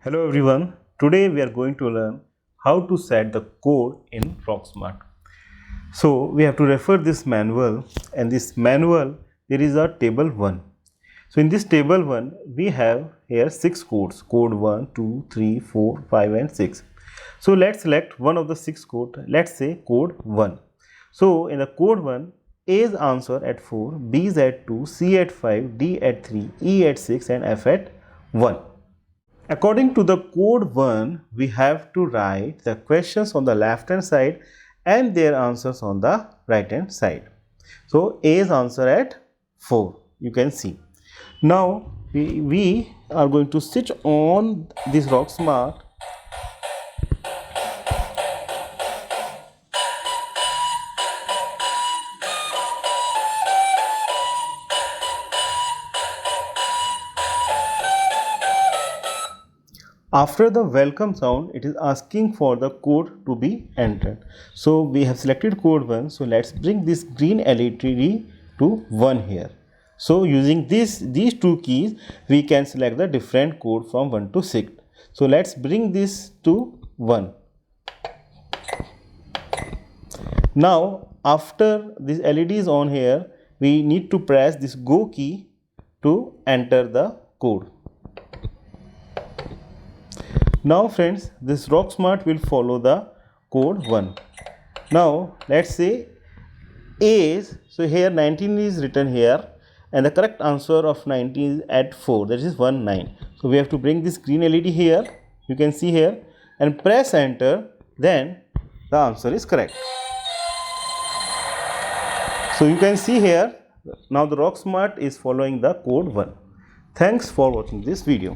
Hello everyone, today we are going to learn how to set the code in Rocksmart. So we have to refer this manual, and this manual there is a table 1. So in this table 1 we have here 6 codes, code 1, 2, 3, 4, 5 and 6. So let's select one of the 6 codes, let's say code 1. So in the code 1, A's answer at 4, B's at 2, C at 5, D at 3, E at 6 and F at 1. According to the code 1, we have to write the questions on the left hand side and their answers on the right hand side. So A's answer at 4, you can see. Now we are going to switch on this Rocksmart. After the welcome sound, it is asking for the code to be entered. So we have selected code 1. So let's bring this green LED to 1 here. So using these two keys, we can select the different code from 1 to 6. So let's bring this to 1. Now after this LED is on here, we need to press this go key to enter the code. Now friends, this Rocksmart will follow the code 1. Now let's say A's, so here 19 is written here and the correct answer of 19 is at 4, that is 19. So we have to bring this green LED here, you can see here, and press enter, then the answer is correct. So you can see here, now the Rocksmart is following the code 1. Thanks for watching this video.